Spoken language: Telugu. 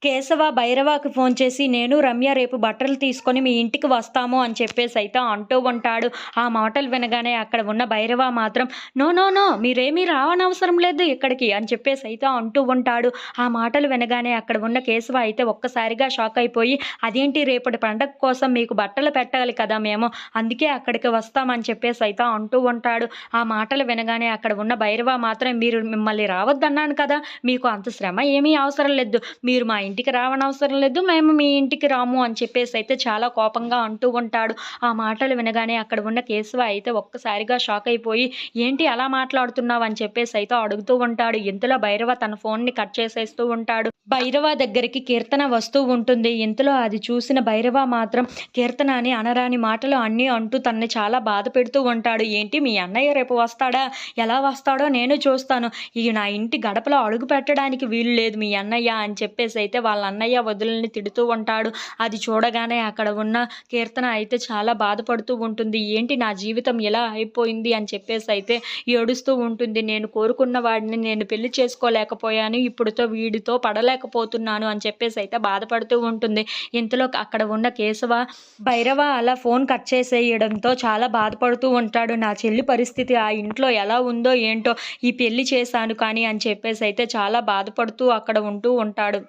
కేశవ భైరవకి ఫోన్ చేసి నేను రమ్య రేపు బట్టలు తీసుకొని మీ ఇంటికి వస్తాము అని చెప్పేసి అయితే అంటూ ఉంటాడు. ఆ మాటలు వినగానే అక్కడ ఉన్న భైరవ మాత్రం నో నో నో మీరేమీ రావనవసరం లేదు ఇక్కడికి అని చెప్పేసి అయితే అంటూ ఉంటాడు. ఆ మాటలు వినగానే అక్కడ ఉన్న కేశవ అయితే ఒక్కసారిగా షాక్ అయిపోయి అదేంటి రేపటి పండగ కోసం మీకు బట్టలు పెట్టాలి కదా మేము అందుకే అక్కడికి వస్తామని చెప్పేసి అయితే అంటూ ఉంటాడు. ఆ మాటలు వినగానే అక్కడ ఉన్న భైరవ మాత్రం మీరు మిమ్మల్ని రావద్దన్నాను కదా మీకు అంత శ్రమ ఏమీ అవసరం లేదు మీరు మా ఇంటికి రావనవసరం లేదు మేము మీ ఇంటికి రాము అని చెప్పేసి అయితే చాలా కోపంగా అంటూ ఉంటాడు. ఆ మాటలు వినగానే అక్కడ ఉన్న కేశవ అయితే ఒక్కసారిగా షాక్ అయిపోయి ఏంటి అలా మాట్లాడుతున్నావు అని చెప్పేసి అయితే అడుగుతూ ఉంటాడు. ఇంతలో భైరవ తన ఫోన్ని కట్ చేసేస్తూ ఉంటాడు. భైరవ దగ్గరికి కీర్తన వస్తూ ఉంటుంది. ఇంతలో అది చూసిన భైరవ మాత్రం కీర్తన అని అనరాని మాటలు అన్నీ అంటూ తనని చాలా బాధ పెడుతూ ఉంటాడు. ఏంటి మీ అన్నయ్య రేపు వస్తాడా ఎలా వస్తాడో నేను చూస్తాను ఈ నా ఇంటి గడపలో అడుగు పెట్టడానికి వీలు లేదు మీ అన్నయ్య అని చెప్పేసి అయితే వాళ్ళ అన్నయ్య వదులని తిడుతూ ఉంటాడు. అది చూడగానే అక్కడ ఉన్న కీర్తన అయితే చాలా బాధపడుతూ ఉంటుంది. ఏంటి నా జీవితం ఎలా అయిపోయింది అని చెప్పేసి అయితే ఏడుస్తూ ఉంటుంది. నేను కోరుకున్న వాడిని నేను పెళ్లి చేసుకోలేకపోయాను ఇప్పుడుతో వీడితో పడలేకపోతున్నాను అని చెప్పేసి అయితే బాధపడుతూ ఉంటుంది. ఇంతలో అక్కడ ఉన్న కేశవ భైరవ అలా ఫోన్ కట్ చేసేయడంతో చాలా బాధపడుతూ ఉంటాడు. నా చెల్లి పరిస్థితి ఆ ఇంట్లో ఎలా ఉందో ఏంటో ఈ పెళ్లి చేశాను కానీ అని చెప్పేసి అయితే చాలా బాధపడుతూ అక్కడ ఉంటూ ఉంటాడు.